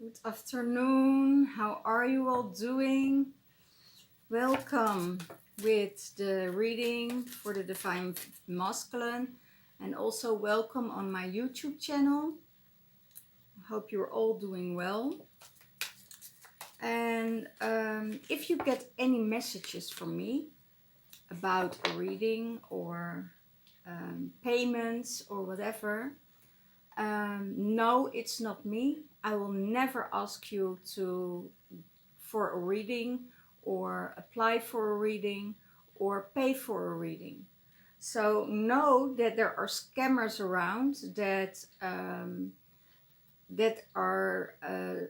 Good afternoon. How are you all doing? Welcome with the reading for the Divine Masculine, and also welcome on my YouTube channel. I hope you're all doing well. And if you get any messages from me about a reading or payments or whatever, no, it's not me. I will never ask you for a reading or apply for a reading or pay for a reading. So know that there are scammers around that are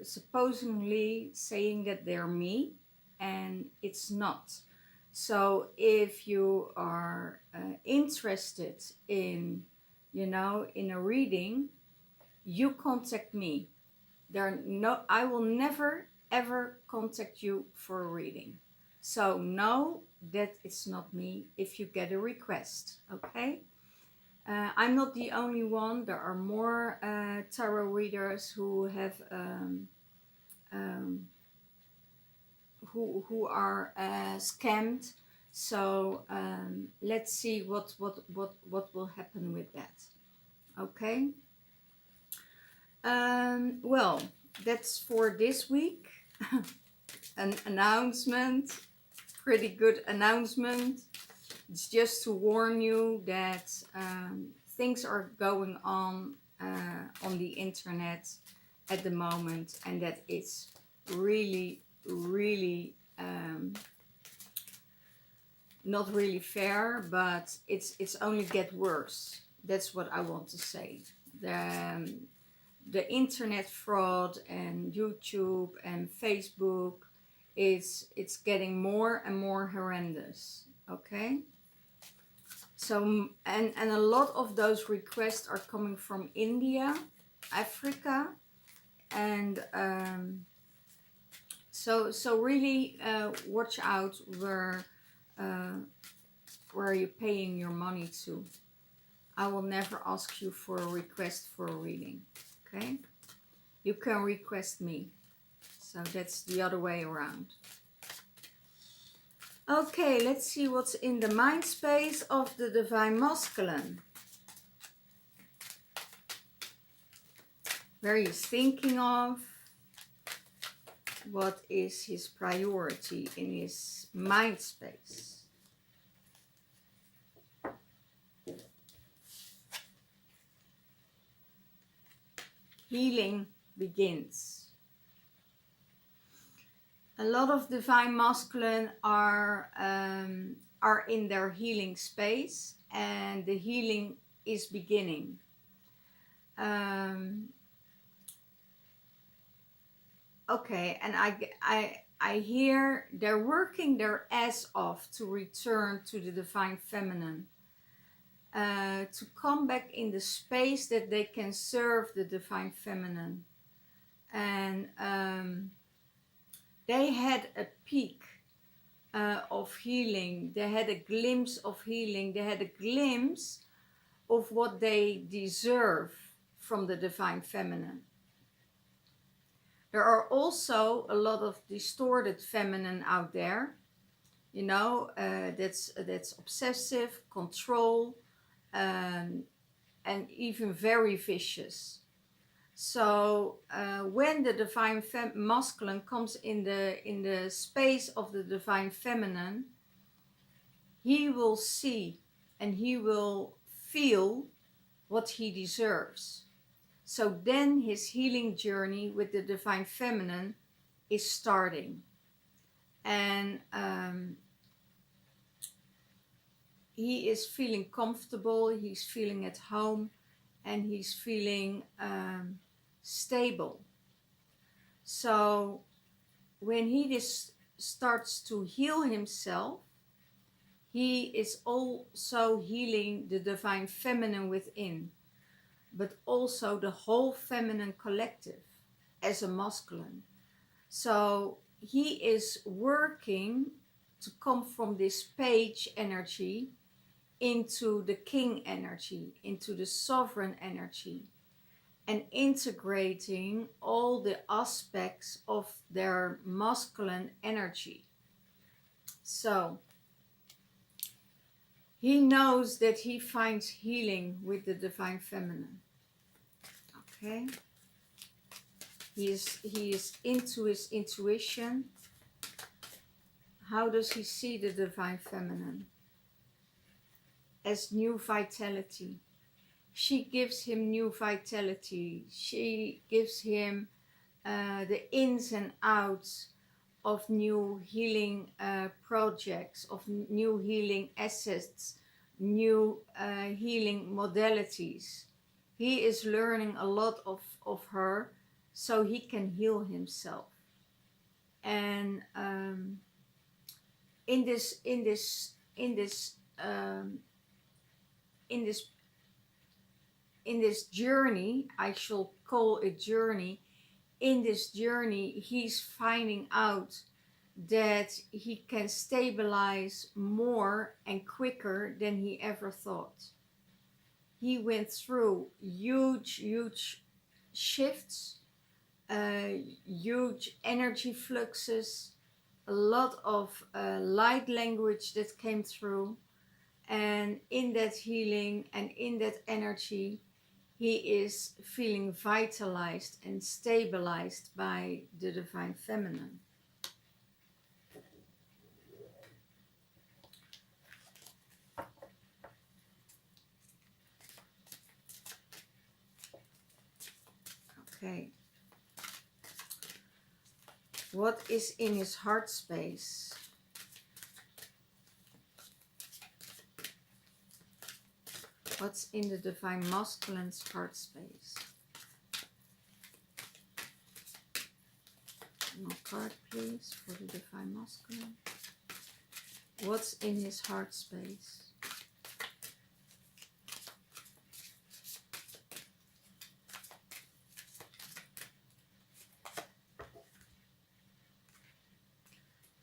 supposedly saying that they're me, and it's not. So if you are interested in, in a reading, you contact me. I will never ever contact you for a reading. So know that it's not me if you get a request, okay? I'm not the only one. There are more tarot readers who have who are scammed. So let's see what will happen with that. Okay. Well, that's for this week. An announcement, pretty good announcement. It's just to warn you that things are going on the internet at the moment, and that it's really, really not really fair, but it's only get worse. That's what I want to say. The internet fraud and YouTube and Facebook it's getting more and more horrendous. Okay. So and a lot of those requests are coming from India, Africa, and so really watch out where you're paying your money to. I will never ask you for a request for a reading. Okay, you can request me. So that's the other way around. Okay, let's see what's in the mind space of the Divine Masculine. Where he's thinking of. What is his priority in his mind space? Healing begins. A lot of Divine Masculine are in their healing space, and the healing is beginning. Okay, and I hear they're working their ass off to return to the Divine Feminine. To come back in the space that they can serve the Divine Feminine. And they had a peak of healing. They had a glimpse of healing. They had a glimpse of what they deserve from the Divine Feminine. There are also a lot of distorted feminine out there, that's obsessive, control, and even very vicious. So when the Divine Masculine comes in the space of the Divine Feminine, he will see and he will feel what he deserves. So then his healing journey with the Divine Feminine is starting. And he is feeling comfortable, he's feeling at home, and he's feeling stable. So when he just starts to heal himself, he is also healing the Divine Feminine within, but also the whole feminine collective as a masculine. So he is working to come from this page energy into the king energy, into the sovereign energy. and integrating all the aspects of their masculine energy. So he knows that he finds healing with the divine feminine. Okay? He is into his intuition. How does he see the divine feminine? As new vitality. She gives him new vitality. She gives him the ins and outs of new healing projects, of new healing assets, new healing modalities. He is learning a lot of her so he can heal himself. And in this journey, I shall call it journey, in this journey he's finding out that he can stabilize more and quicker than he ever thought. He went through huge shifts, huge energy fluxes, a lot of light language that came through, and in that healing and in that energy he is feeling vitalized and stabilized by the divine feminine. Okay. What is in his heart space? What's in the divine masculine's heart space? One card, please, for the divine masculine. What's in his heart space?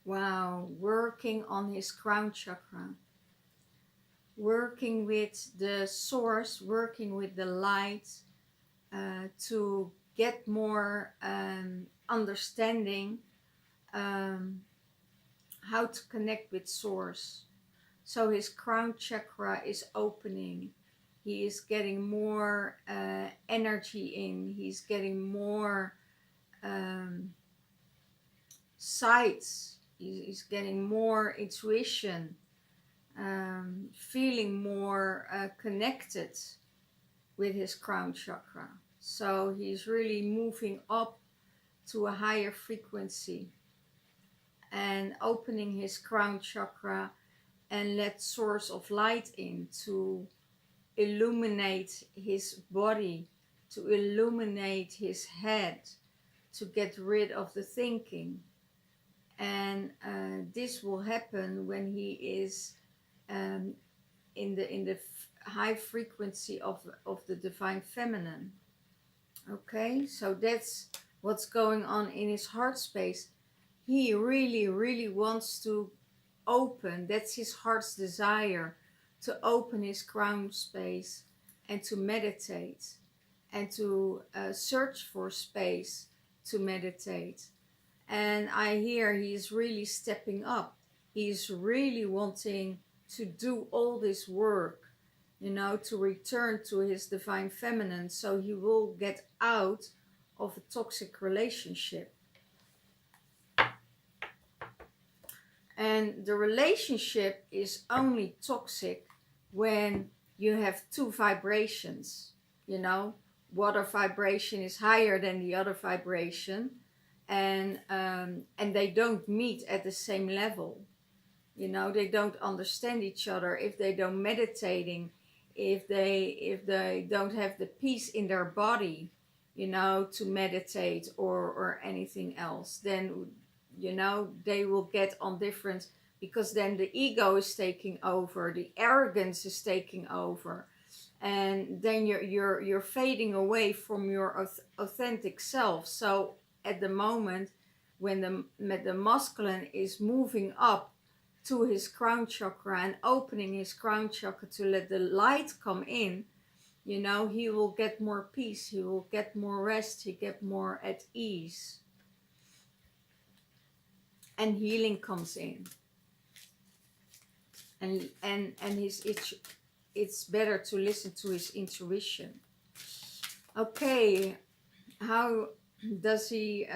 Wow, working on his crown chakra. Working with the source, working with the light to get more understanding how to connect with source. So his crown chakra is opening. He is getting more energy in. He's getting more sights. He's getting more intuition. Feeling more connected with his crown chakra. So he's really moving up to a higher frequency and opening his crown chakra and let source of light in to illuminate his body, to illuminate his head, to get rid of the thinking. And this will happen when he is in the high frequency of the divine feminine. Okay, so that's what's going on in his heart space. He really wants to open, that's his heart's desire, to open his crown space and to meditate and to search for space to meditate. And I hear he's really stepping up. He's really wanting to do all this work, you know, to return to his divine feminine, so he will get out of a toxic relationship. And the relationship is only toxic when you have two vibrations, you know, water vibration is higher than the other vibration, and they don't meet at the same level. You know, they don't understand each other if they don't meditating, if they don't have the peace in their body, you know, to meditate or anything else. Then, you know, they will get on different, because then the ego is taking over, the arrogance is taking over, and then you're fading away from your authentic self. So at the moment when the masculine is moving up to his crown chakra and opening his crown chakra to let the light come in, You know, he will get more peace, he will get more rest, he get more at ease. And healing comes in. And it's better to listen to his intuition. Okay, how does he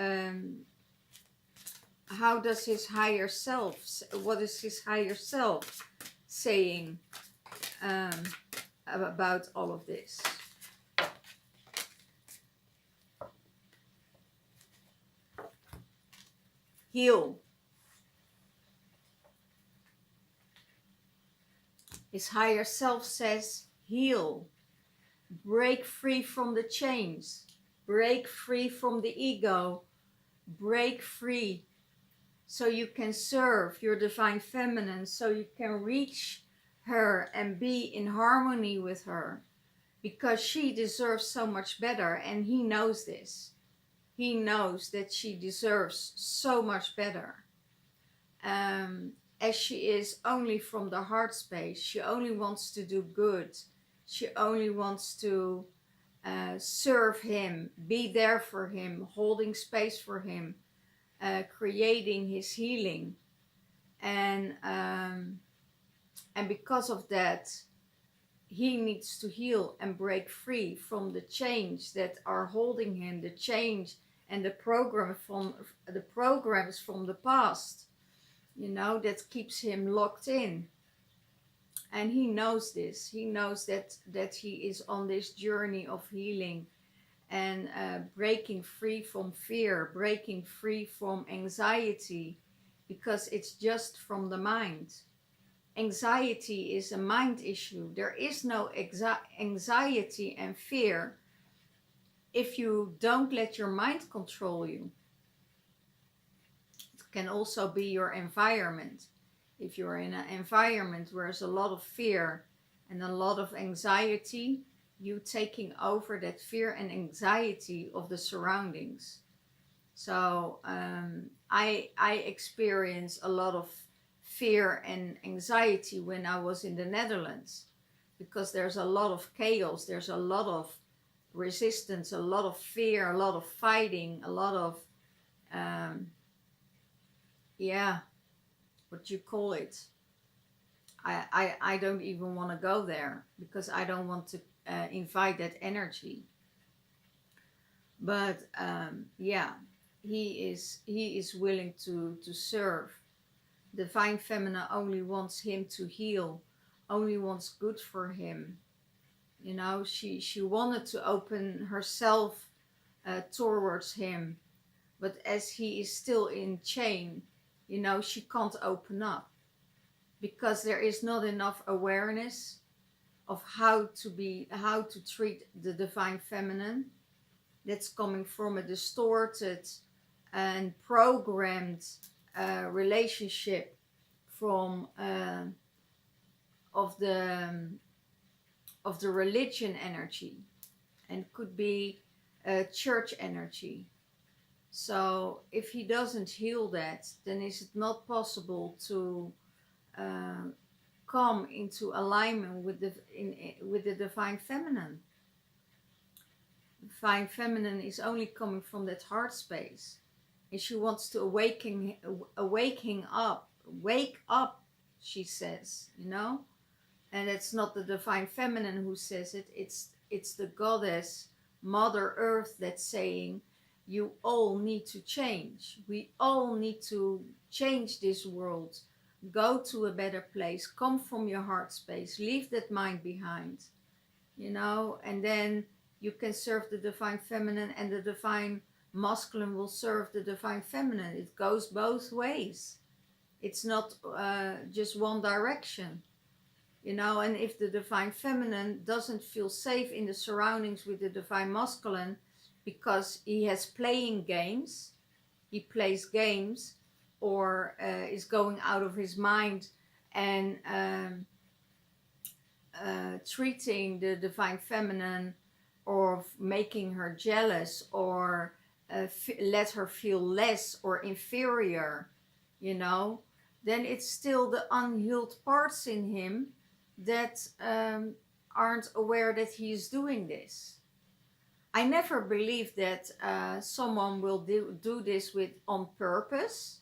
how does his higher self, what is his higher self saying um, about all of this? Heal. His higher self says heal. Break free from the chains. Break free from the ego. Break free so you can serve your divine feminine, so you can reach her and be in harmony with her, because she deserves so much better, and he knows this. He knows that she deserves so much better. As she is only from the heart space, she only wants to do good. She only wants to serve him, be there for him, holding space for him, creating his healing. And because of that, he needs to heal and break free from the chains that are holding him, the change and the programs from the past, you know, that keeps him locked in. And he knows this. He knows that he is on this journey of healing and breaking free from fear, breaking free from anxiety, because it's just from the mind. Anxiety is a mind issue. There is no anxiety and fear if you don't let your mind control you. It can also be your environment. If you're in an environment where there's a lot of fear and a lot of anxiety, you taking over that fear and anxiety of the surroundings. So I experience a lot of fear and anxiety when I was in the Netherlands, because there's a lot of chaos, there's a lot of resistance, a lot of fear, a lot of fighting, a lot of what you call it. I don't even want to go there, because I don't want to invite that energy. But he is willing to serve. Divine Feminine only wants him to heal, only wants good for him. You know, she wanted to open herself towards him, but as he is still in chain, you know, she can't open up, because there is not enough awareness of how to treat the Divine Feminine. That's coming from a distorted and programmed relationship from of the religion energy, and could be church energy. So if he doesn't heal that, then is it not possible to come into alignment with the Divine Feminine? Divine Feminine is only coming from that heart space, and she wants to wake up, she says, you know. And it's not the Divine Feminine who says it, it's the goddess Mother Earth that's saying, you all need to change. We all need to change this world. Go to a better place. Come from your heart space. Leave that mind behind. You know, and then you can serve the Divine Feminine, and the Divine Masculine will serve the Divine Feminine. It goes both ways. It's not just one direction. You know, and if the Divine Feminine doesn't feel safe in the surroundings with the Divine Masculine, because he has playing games, he plays games, or is going out of his mind and treating the Divine Feminine, or making her jealous, or let her feel less or inferior, you know, then it's still the unhealed parts in him that aren't aware that he is doing this. I never believed that someone will do this with on purpose.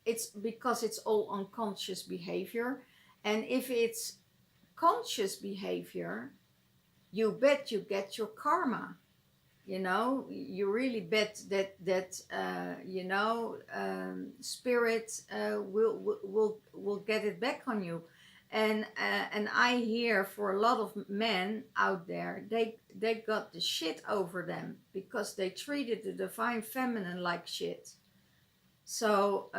It's because it's all unconscious behavior. And if it's conscious behavior, you bet you get your karma. You know, you really bet that spirit will get it back on you. And I hear for a lot of men out there, they got the shit over them because they treated the divine feminine like shit. So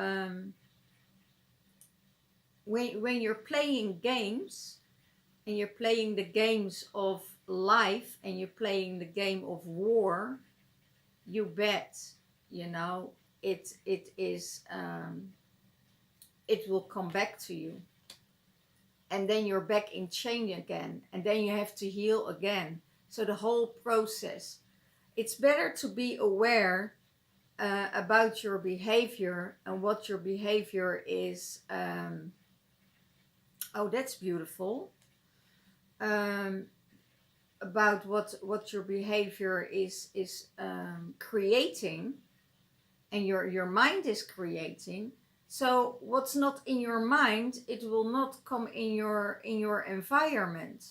when you're playing games, and you're playing the games of life, and you're playing the game of war, you bet, you know, it is it will come back to you, and then you're back in chain again, and then you have to heal again. So the whole process, it's better to be aware about your behavior and what your behavior is. Oh, that's beautiful. About what your behavior is creating, and your mind is creating. So what's not in your mind, it will not come in your environment.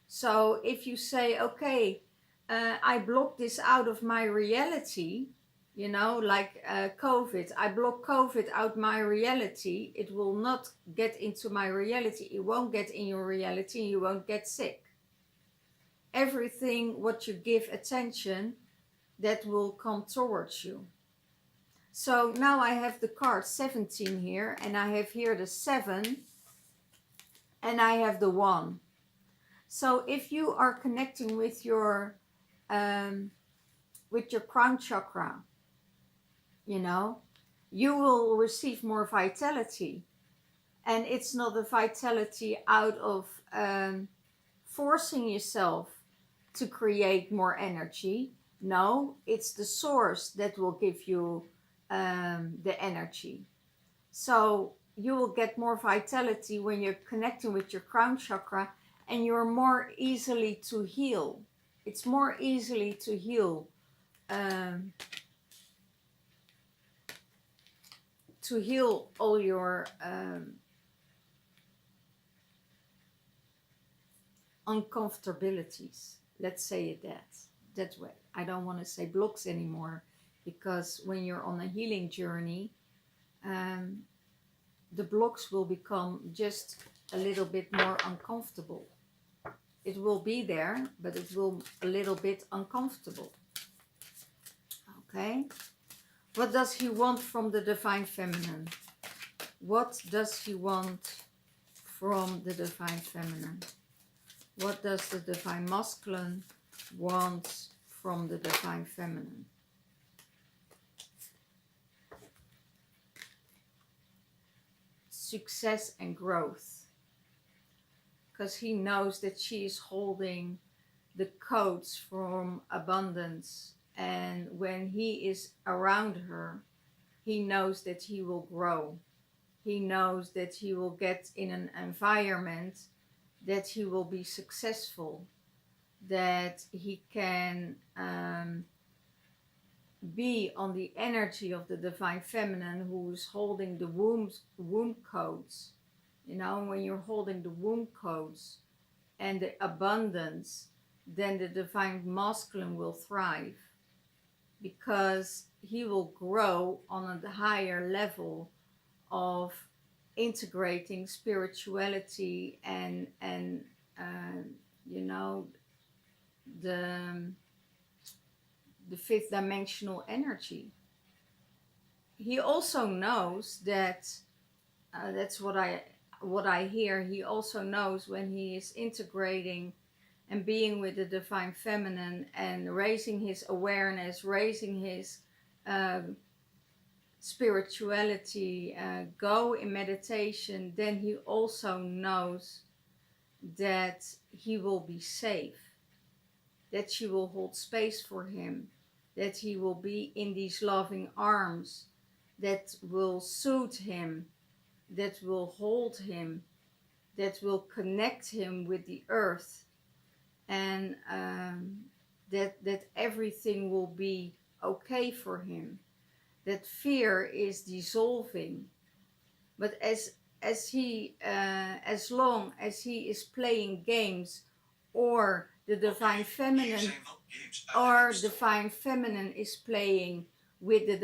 So if you say, okay, I block this out of my reality, you know, like COVID, I block COVID out my reality, it will not get into my reality. It won't get in your reality, you won't get sick. Everything what you give attention, that will come towards you. So now I have the card 17 here, and I have here the 7, and I have the 1. So if you are connecting with your crown chakra, you know, you will receive more vitality. And it's not a vitality out of forcing yourself to create more energy. No, it's the source that will give you the energy. So you will get more vitality when you're connecting with your crown chakra, and you're more easily to heal. It's more easily to heal. To heal all your uncomfortabilities. Let's say it that way. I don't want to say blocks anymore, because when you're on a healing journey, the blocks will become just a little bit more uncomfortable. It will be there, but it will a little bit uncomfortable. Okay? What does he want from the divine feminine? What does he want from the divine feminine? What does the divine masculine want from the divine feminine? Success and growth. Because he knows that she is holding the codes from abundance. And when he is around her, he knows that he will grow. He knows that he will get in an environment that he will be successful, that he can be on the energy of the divine feminine, who is holding the womb codes. You know, when you're holding the womb codes and the abundance, then the divine masculine will thrive, because he will grow on a higher level of integrating spirituality and you know, the fifth dimensional energy. He also knows that that's what I hear. He also knows when he is integrating and being with the divine feminine and raising his awareness, raising his spirituality, go in meditation, then he also knows that he will be safe, that she will hold space for him, that he will be in these loving arms that will soothe him, that will hold him, that will connect him with the earth, and that everything will be okay for him, that fear is dissolving. But as long as he is playing games, or the divine feminine is playing with the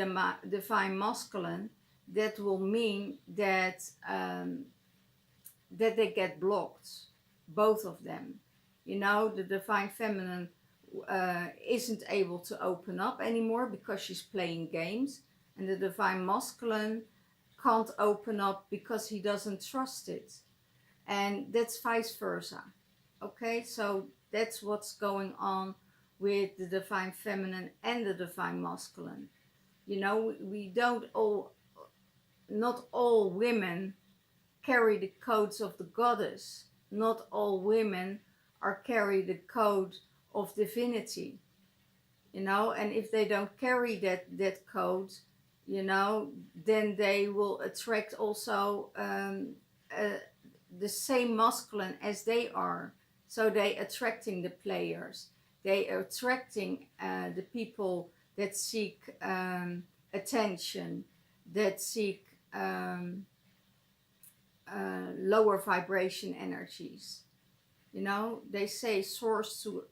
divine masculine, that will mean that that they get blocked, both of them. You know, the divine feminine isn't able to open up anymore because she's playing games, and the divine masculine can't open up because he doesn't trust it. And that's vice versa. Okay, so that's what's going on with the divine feminine and the divine masculine. You know, we don't all, not all women carry the codes of the goddess. Not all women are carry the code of divinity. You know, and if they don't carry that code, you know, then they will attract also the same masculine as they are. So they attracting the players, they are attracting the people that seek attention, that seek lower vibration energies. You know, they say source to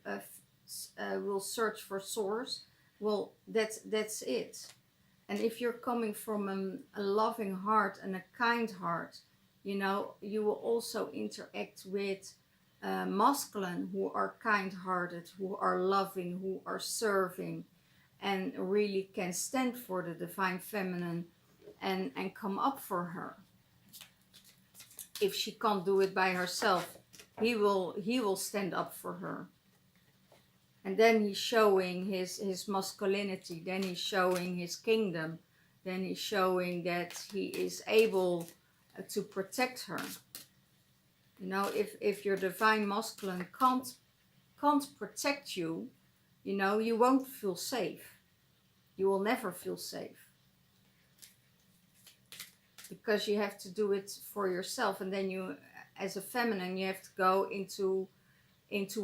will search for source. Well, that's it. And if you're coming from a loving heart and a kind heart, you know, you will also interact with masculine who are kind-hearted, who are loving, who are serving, and really can stand for the divine feminine and come up for her. If she can't do it by herself, he will stand up for her. And then he's showing his masculinity, then he's showing his kingdom, then he's showing that he is able to protect her. You know, if your divine masculine can't protect you, you know, you won't feel safe. You will never feel safe. Because you have to do it for yourself, and then you, as a feminine, you have to go into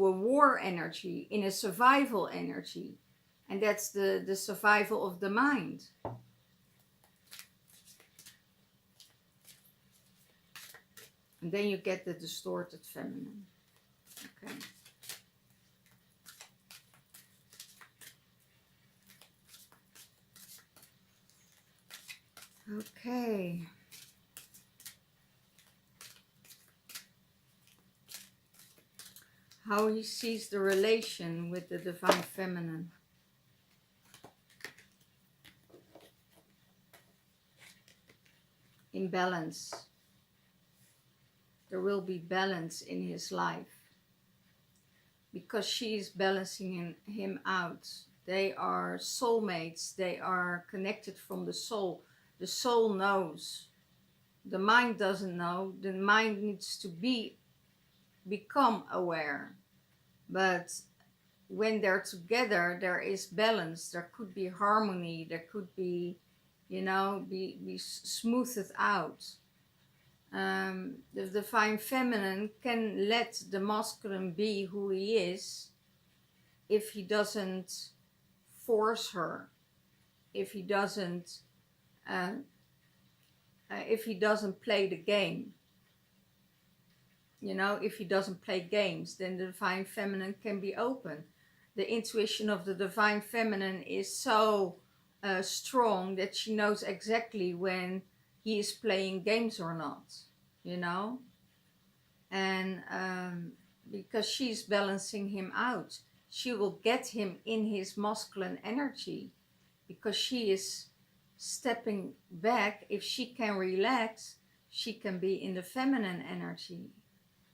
a war energy, in a survival energy, and that's the survival of the mind. And then you get the distorted feminine. Okay. Okay. How he sees the relation with the divine feminine. In balance. There will be balance in his life. Because she is balancing him out. They are soulmates. They are connected from the soul. The soul knows. The mind doesn't know. The mind needs to become aware. But when they're together, there is balance. There could be harmony. There could be, you know, be smoothed out. The divine feminine can let the masculine be who he is if he doesn't force her, if he doesn't play the game. You know, if he doesn't play games, then the divine feminine can be open. The intuition of the divine feminine is so strong that she knows exactly when he is playing games or not, you know. And because she's balancing him out, she will get him in his masculine energy, because she is stepping back. If she can relax, she can be in the feminine energy.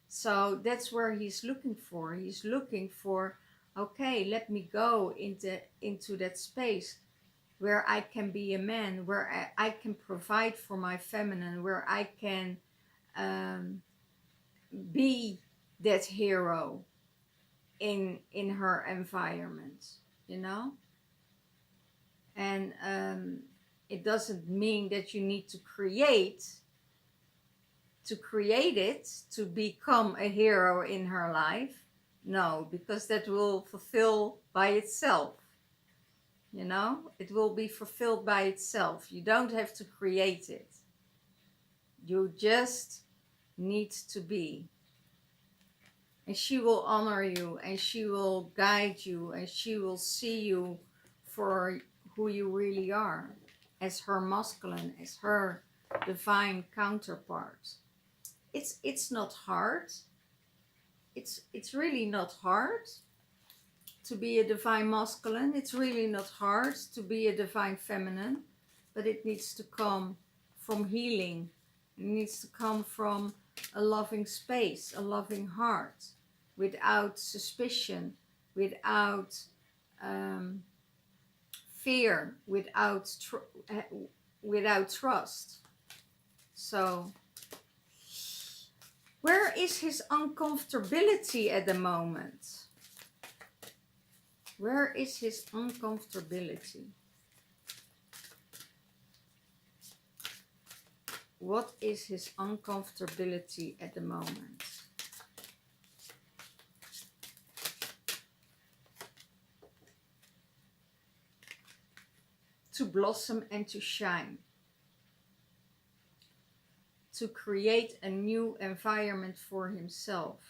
So that's where he's looking for. He's looking for, okay, let me go into that space where I can be a man, where I can provide for my feminine, where I can be that hero in her environment, you know. And it doesn't mean that you need to create to create it, to become a hero in her life. No, because that will fulfill by itself. You know, it will be fulfilled by itself. You don't have to create it. You just need to be. And she will honor you, and she will guide you, and she will see you for who you really are, as her masculine, as her divine counterpart. It's not hard. It's really not hard to be a divine masculine. It's really not hard to be a divine feminine, but it needs to come from healing. It needs to come from a loving space, a loving heart, without suspicion, without fear, without trust. So, where is his uncomfortability at the moment? Where is his uncomfortability? What is his uncomfortability at the moment? To blossom and to shine. To create a new environment for himself.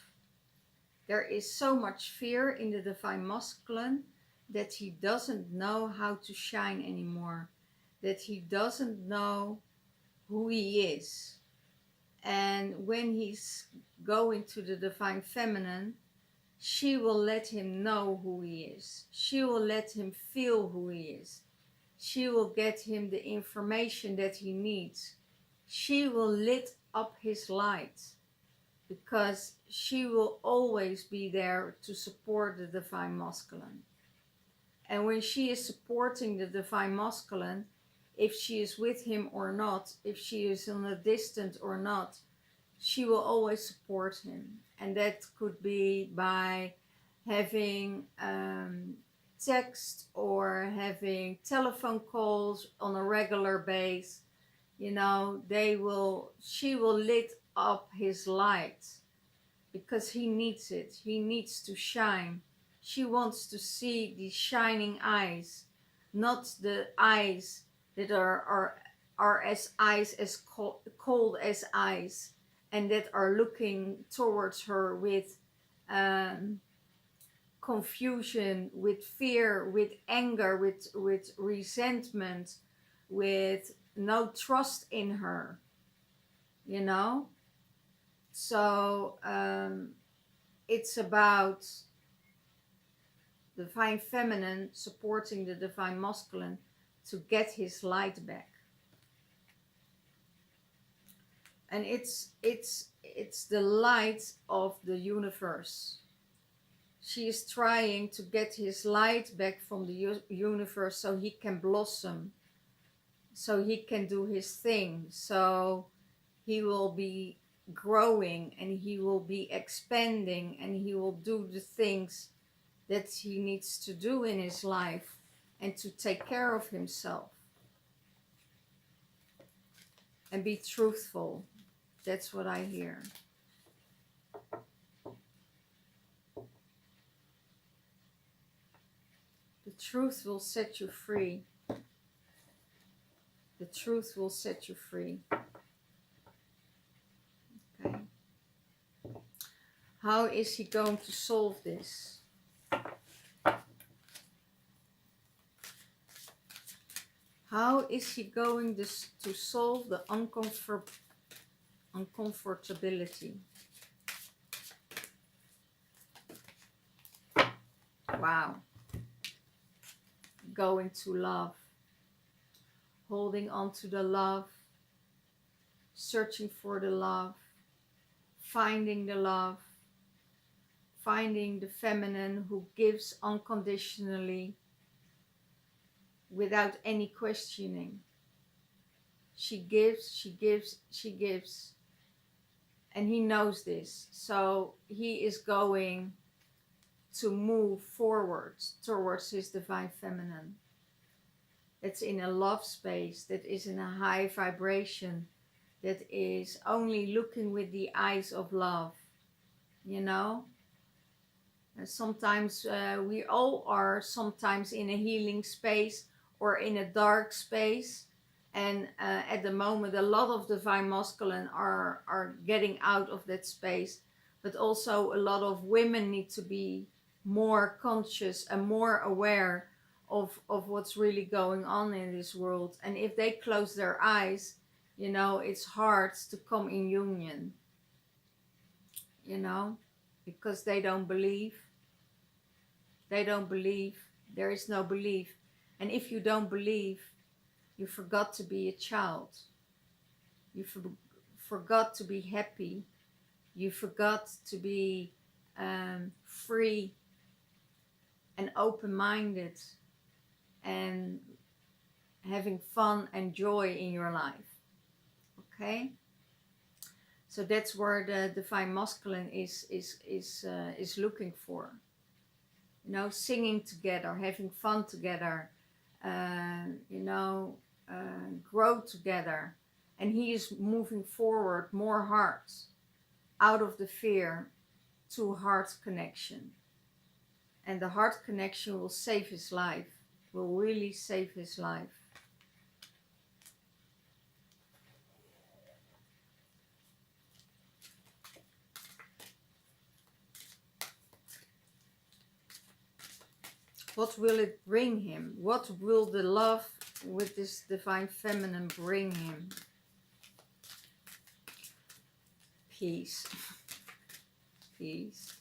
There is so much fear in the divine masculine that he doesn't know how to shine anymore. That he doesn't know who he is. And when he's going to the divine feminine, she will let him know who he is. She will let him feel who he is. She will get him the information that he needs. She will lit up his light, because she will always be there to support the divine masculine. And when she is supporting the divine masculine, if she is with him or not, if she is on a distance or not, she will always support him. And that could be by having text or having telephone calls on a regular base. You know, she will lit up his light, because he needs it. He needs to shine. She wants to see these shining eyes, not the eyes that are as eyes as cold as ice, and that are looking towards her with confusion, with fear, with anger, with resentment, with no trust in her, you know. So it's about the divine feminine supporting the divine masculine to get his light back. And it's the light of the universe. She is trying to get his light back from the universe so he can blossom, so he can do his thing, so he will be growing and he will be expanding and he will do the things that he needs to do in his life and to take care of himself and be truthful. That's what I hear. The truth will set you free. The truth will set you free. Okay. How is he going to solve this? How is he going to solve the uncomfortability? Wow. Going to love. Holding on to the love. Searching for the love. Finding the love. Finding the feminine who gives unconditionally, without any questioning. She gives, she gives, she gives. And he knows this. So he is going to move forward towards his divine feminine. That's in a love space, that is in a high vibration, that is only looking with the eyes of love, you know. And sometimes we all are sometimes in a healing space or in a dark space, and at the moment a lot of divine masculine are getting out of that space, but also a lot of women need to be more conscious and more aware of what's really going on in this world. And if they close their eyes, you know, it's hard to come in union, you know, because they don't believe. They don't believe. There is no belief. And if you don't believe, you forgot to be a child. You forgot to be happy. You forgot to be free and open-minded and having fun and joy in your life. Okay? So that's where the divine masculine is looking for. You know, singing together, having fun together, you know, grow together. And he is moving forward more hearts out of the fear to heart connection. And the heart connection will save his life, will really save his life. What will it bring him? What will the love with this divine feminine bring him? Peace. Peace.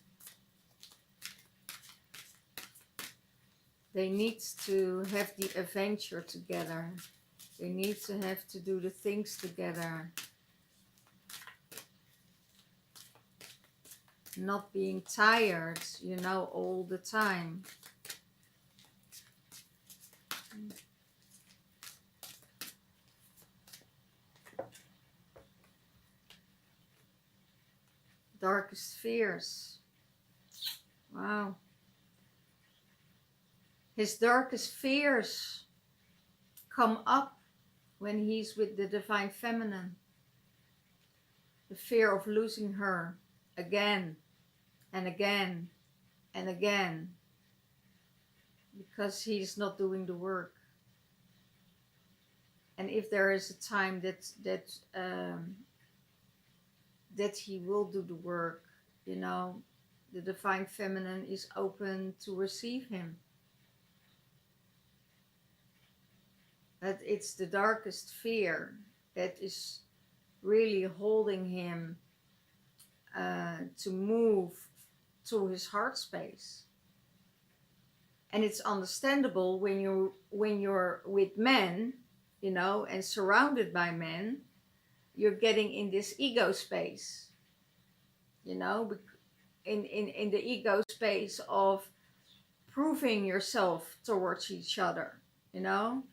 They need to have the adventure together. They need to have to do the things together. Not being tired, you know, all the time. Darkest fears. Wow. His darkest fears come up when he's with the divine feminine. The fear of losing her again and again and again, because he's not doing the work. And if there is a time that he will do the work, you know, the divine feminine is open to receive him. But it's the darkest fear that is really holding him to move to his heart space. And it's understandable when you're with men, you know, and surrounded by men, you're getting in this ego space, you know, in the ego space of proving yourself towards each other, you know.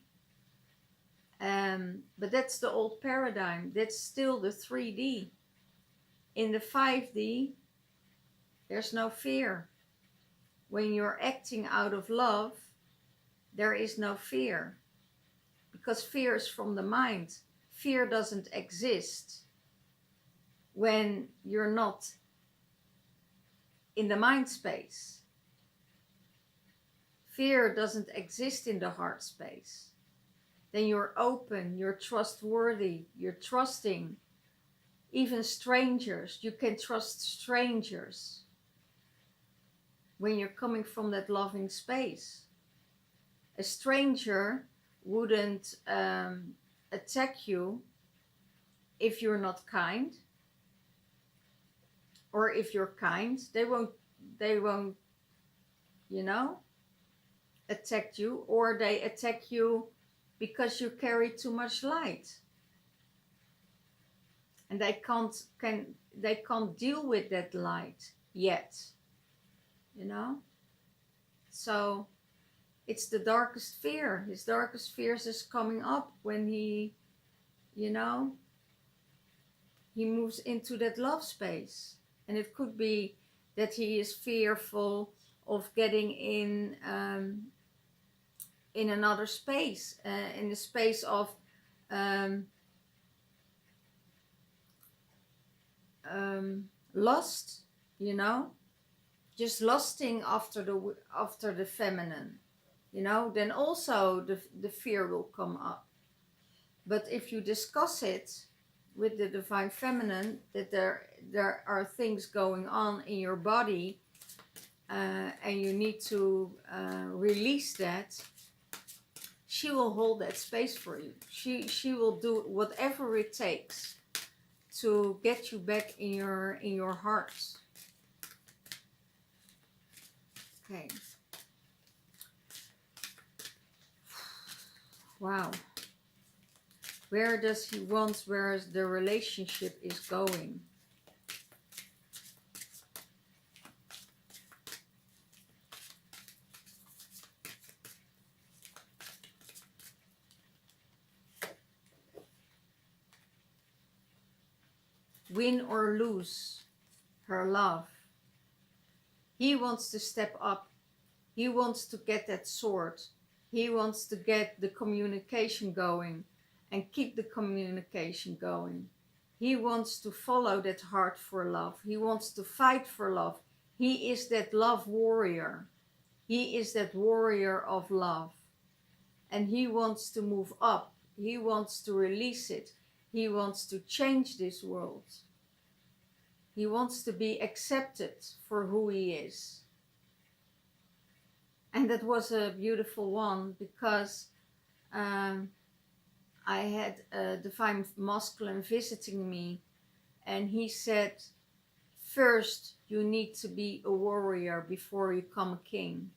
But that's the old paradigm. That's still the 3D. In the 5D, there's no fear. When you're acting out of love, there is no fear. Because fear is from the mind. Fear doesn't exist when you're not in the mind space. Fear doesn't exist in the heart space. Then you're open, you're trustworthy, you're trusting. Even strangers, you can trust strangers when you're coming from that loving space. A stranger wouldn't attack you if you're not kind, or if you're kind, they won't, you know, attack you, or they attack you because you carry too much light, and they can't deal with that light yet, you know. So it's the darkest fear. His darkest fears is coming up when he, you know, he moves into that love space. And it could be that he is fearful of getting in another space, in the space of lust, you know, just lusting after the feminine, you know, then also the fear will come up. But if you discuss it with the divine feminine, that there are things going on in your body, and you need to release that, she will hold that space for you. She will do whatever it takes to get you back in your heart. Okay. Wow. Where does he want, where the relationship is going? Win or lose her love. He wants to step up. He wants to get that sword. He wants to get the communication going and keep the communication going. He wants to follow that heart for love. He wants to fight for love. He is that love warrior. He is that warrior of love. And he wants to move up. He wants to release it. He wants to change this world. He wants to be accepted for who he is. And that was a beautiful one, because I had a divine masculine visiting me, and he said, first you need to be a warrior before you become a king.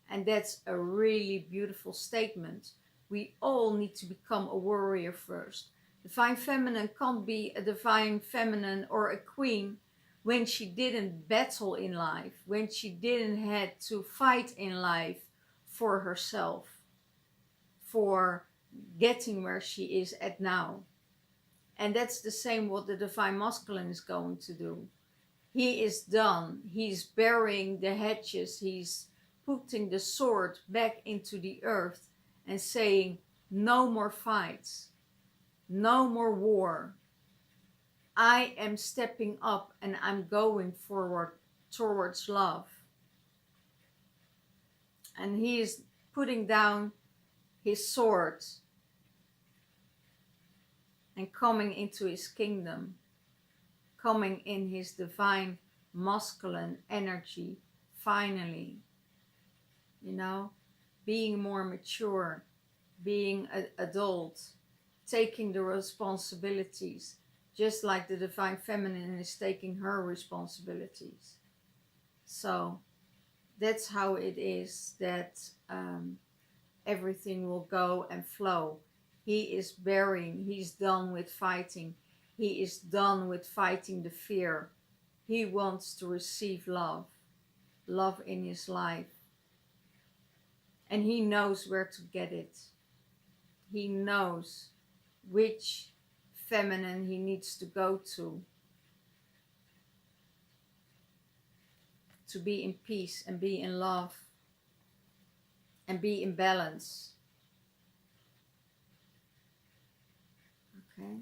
And that's a really beautiful statement. We all need to become a warrior first. Divine feminine can't be a divine feminine or a queen when she didn't battle in life, when she didn't had to fight in life for herself, for getting where she is at now. And that's the same what the divine masculine is going to do. He is done. He's burying the hatches. He's putting the sword back into the earth and saying, no more fights. No more war. I am stepping up and I'm going forward towards love. And he is putting down his sword and coming into his kingdom, coming in his divine masculine energy, finally, you know, being more mature, being an adult, taking the responsibilities, just like the divine feminine is taking her responsibilities. So that's how it is that everything will go and flow. He is burying, he's done with fighting. He is done with fighting the fear. He wants to receive love, love in his life. And he knows where to get it. He knows which feminine he needs to go to be in peace and be in love and be in balance. Okay.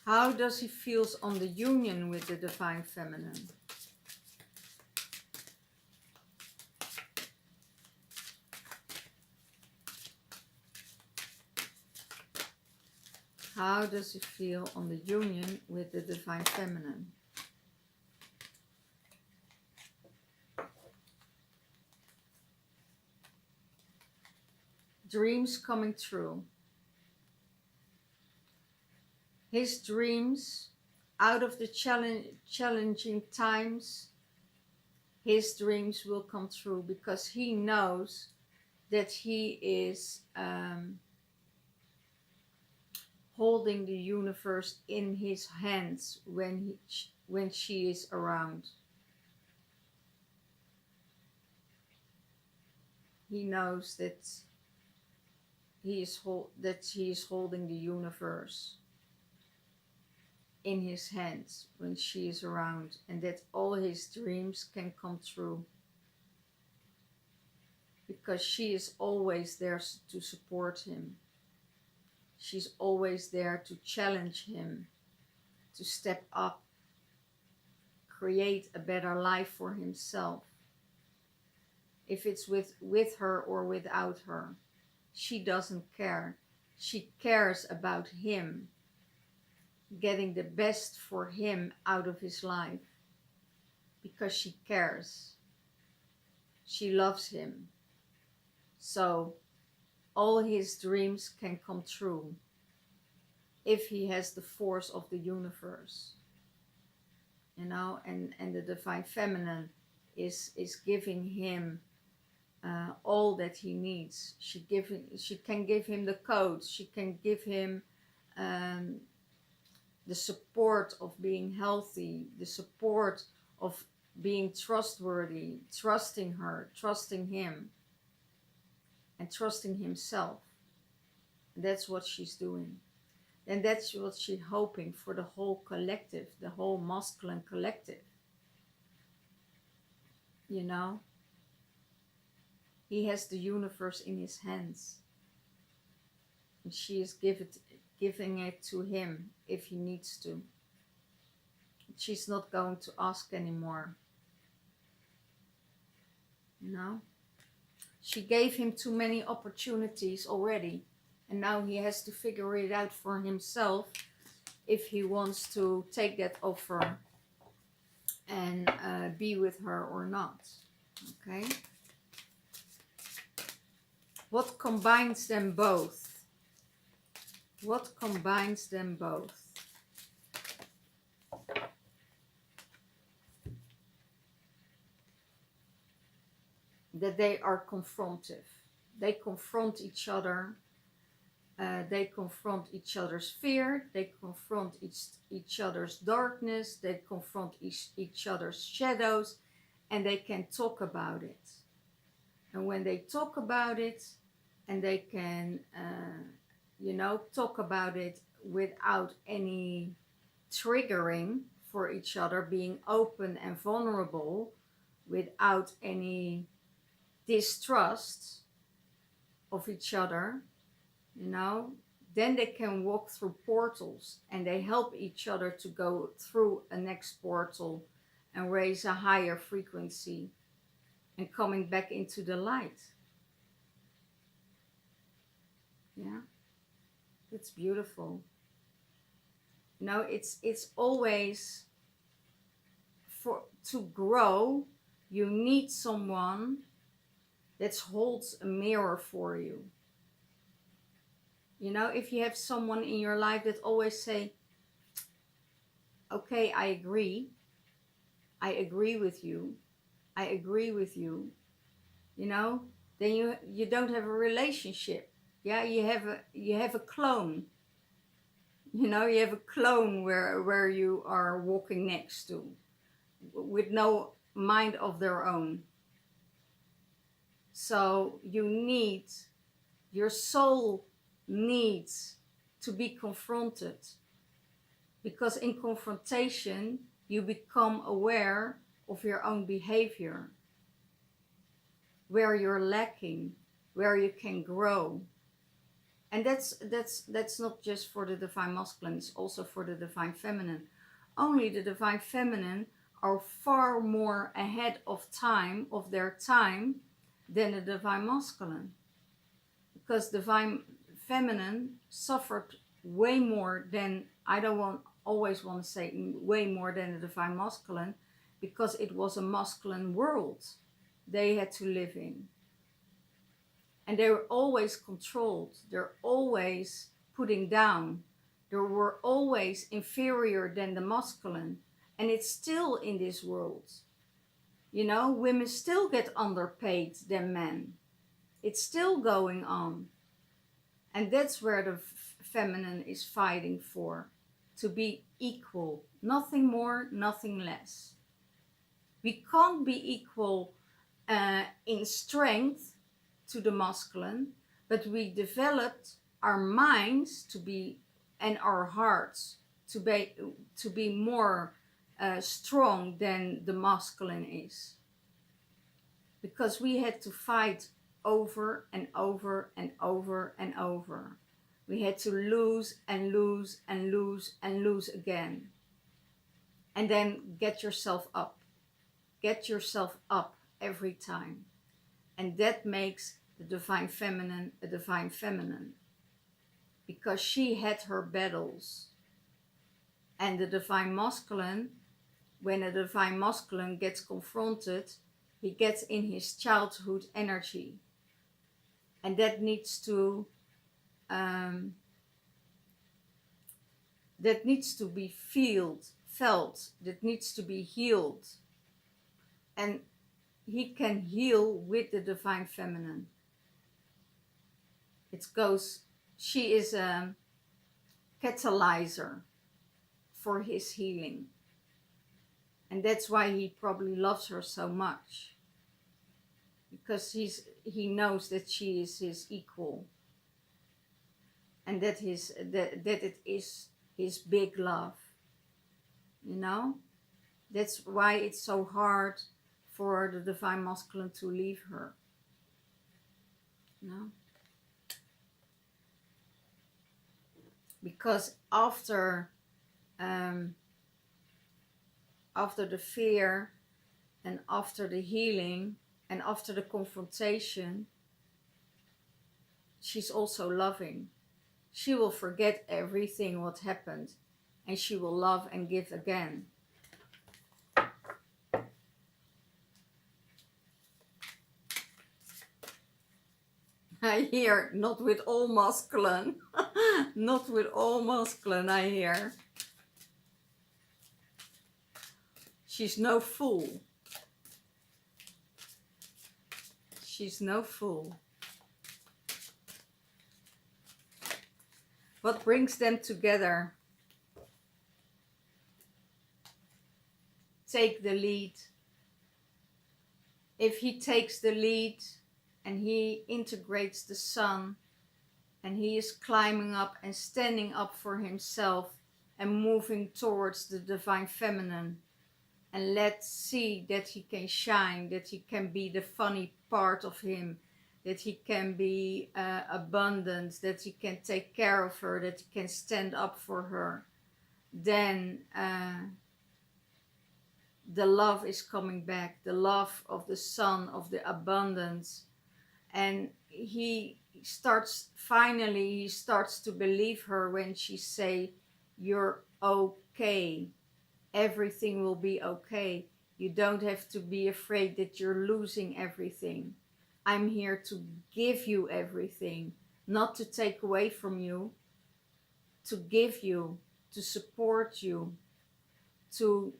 How does he feel on the union with the divine feminine? How does he feel on the union with the divine feminine? Dreams coming true. His dreams, out of the challenging times, his dreams will come true, because he knows that he is holding the universe in his hands when she is around. He knows that he is holding the universe in his hands when she is around, and that all his dreams can come true, because she is always there to support him. She's always there to challenge him, to step up, create a better life for himself. If it's with her or without her, she doesn't care. She cares about him, getting the best for him out of his life, because she cares. She loves him. So all his dreams can come true if he has the force of the universe, you know, and the divine feminine is giving him all that he needs. She can give him the codes. She can give him the support of being healthy, the support of being trustworthy, trusting her, trusting him, and trusting himself. And that's what she's doing. And that's what she's hoping for the whole collective, the whole masculine collective. You know? He has the universe in his hands. And she is giving it to him if he needs to. She's not going to ask anymore. You know? She gave him too many opportunities already. And now he has to figure it out for himself if he wants to take that offer and be with her or not. Okay? What combines them both? What combines them both? That they are confrontive. They confront each other. They confront each other's fear. They confront each other's darkness. They confront each other's shadows. And they can talk about it. And when they talk about it, and they can, talk about it without any triggering for each other, being open and vulnerable, without any distrust of each other, then they can walk through portals, and they help each other to go through a next portal and raise a higher frequency and coming back into the light. Yeah, it's beautiful. It's always, to grow, you need someone that holds a mirror for you. If you have someone in your life that always say, okay, I agree with you, then you don't have a relationship. Yeah, you have a clone. You have a clone where you are walking next to, with no mind of their own. So your soul needs to be confronted, because in confrontation you become aware of your own behavior, where you're lacking, where you can grow. And that's not just for the divine masculine, it's also for the divine feminine. Only the divine feminine are far more ahead of their time than the divine masculine, because divine feminine suffered way more than, I don't always want to say way more than the divine masculine, because it was a masculine world they had to live in. And they were always controlled. They're always putting down. They were always inferior than the masculine. And it's still in this world. Women still get underpaid than men. It's still going on. And that's where the feminine is fighting for. To be equal. Nothing more, nothing less. We can't be equal in strength to the masculine, but we developed our minds to be, and our hearts to be more strong than the masculine is, because we had to fight over and over and over and over. We had to lose and lose and lose and lose again. And then get yourself up. Get yourself up every time. And that makes the divine feminine a divine feminine. Because she had her battles. And the divine masculine, when a divine masculine gets confronted, he gets in his childhood energy. And that needs to be felt, that needs to be healed. And he can heal with the divine feminine. She is a catalyzer for his healing. And that's why he probably loves her so much. Because he knows that she is his equal. And that it is his big love. You know? That's why it's so hard for the divine masculine to leave her. You know? Because after the fear and after the healing and after the confrontation, she's also loving. She will forget everything what happened and she will love and give again. I hear, not with all masculine. Not with all masculine, I hear. She's no fool. She's no fool. What brings them together? Take the lead. If he takes the lead and he integrates the sun and he is climbing up and standing up for himself and moving towards the divine feminine, and let's see that he can shine, that he can be the funny part of him, that he can be abundant, that he can take care of her, that he can stand up for her, then the love is coming back, the love of the sun, of the abundance. And he starts to believe her when she say, you're okay, everything will be okay, you don't have to be afraid that you're losing everything. I'm here to give you everything, not to take away from you, to give you, to support you, to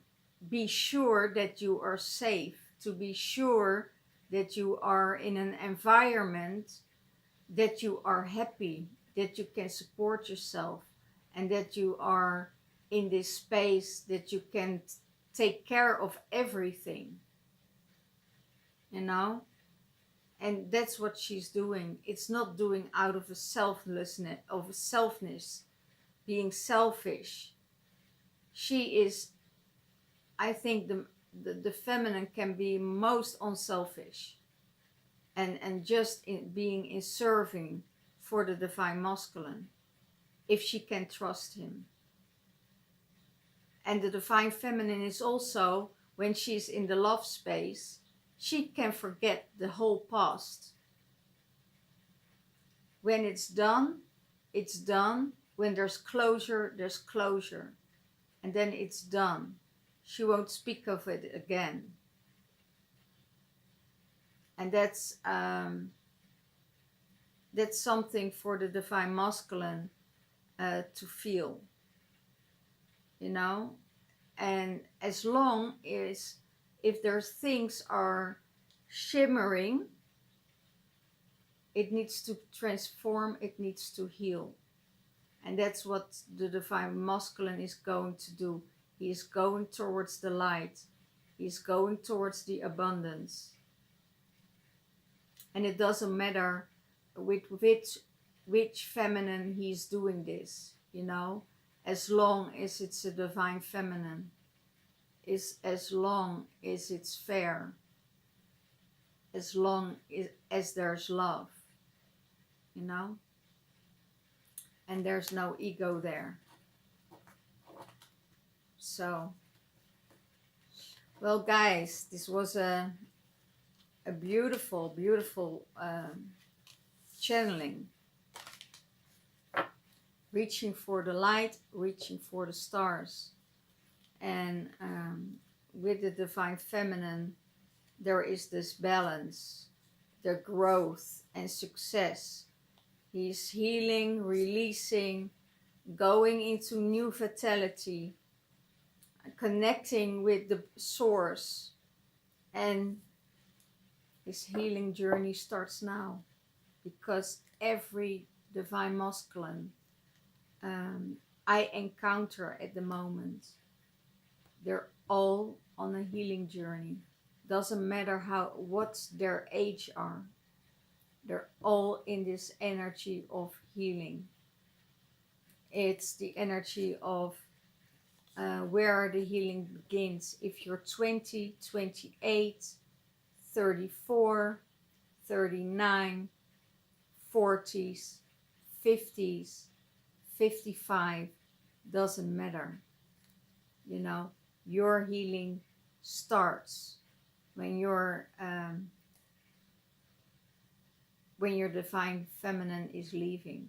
be sure that you are safe, to be sure that you are in an environment that you are happy, that you can support yourself, and that you are in this space that you can take care of everything. You know? And that's what she's doing. It's not doing out of a selflessness, of a selfness, being selfish. She is, I think the feminine can be most unselfish and just being in serving for the divine masculine if she can trust him. And the divine feminine is also, when she's in the love space, she can forget the whole past. When it's done, it's done. When there's closure, there's closure. And then it's done. She won't speak of it again. And that's something for the divine masculine to feel. You know? And as long as, if there's things are shimmering, it needs to transform, it needs to heal. And that's what the divine masculine is going to do. He is going towards the light. He is going towards the abundance. And it doesn't matter with which feminine he's doing this, you know, as long as it's a divine feminine, as long as it's fair, as long as there's love, you know. and there's no ego there. So, well, guys, this was a beautiful, beautiful channeling. Reaching for the light, reaching for the stars. And with the Divine Feminine, there is this balance, the growth and success. He's healing, releasing, going into new vitality, connecting with the source, and his healing journey starts now, because every divine masculine I encounter at the moment, they're all on a healing journey. Doesn't matter what their age are, they're all in this energy of healing. It's the energy of where the healing begins. If you're 20, 28, 34, 39, 40s, 50s, 55, doesn't matter. You know, your healing starts when your Divine Feminine is leaving.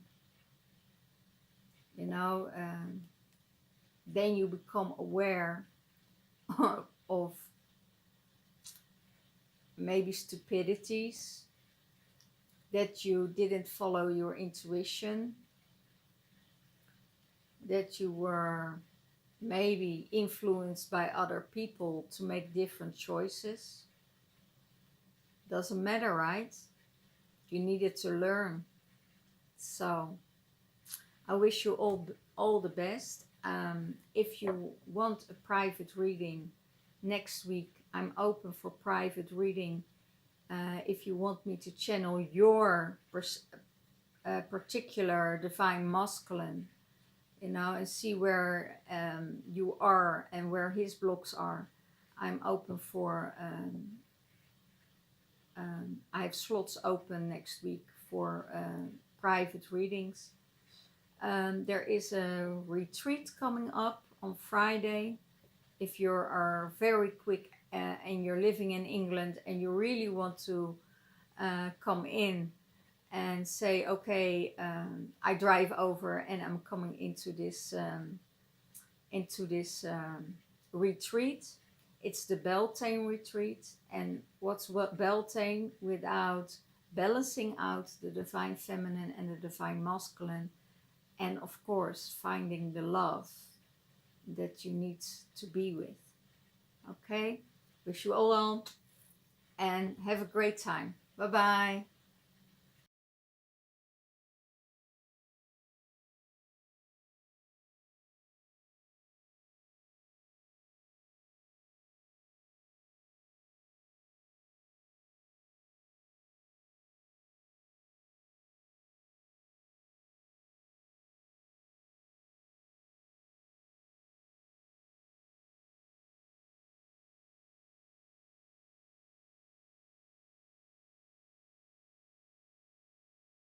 You know, then you become aware of maybe stupidities, that you didn't follow your intuition, that you were maybe influenced by other people to make different choices. Doesn't matter, right? You needed to learn. So I wish you all the best. If you want a private reading next week, I'm open for private reading. If you want me to channel your particular divine masculine, you know, and see where you are and where his blocks are, I'm open for, I have slots open next week for private readings. There is a retreat coming up on Friday. If you are very quick and you're living in England and you really want to come in and say, okay, I drive over and I'm coming into this retreat. It's the BELTANE retreat. And what's BELTANE without balancing out the Divine Feminine and the Divine Masculine, and of course finding the love that you need to be with. Okay, wish you all well and have a great time. Bye bye.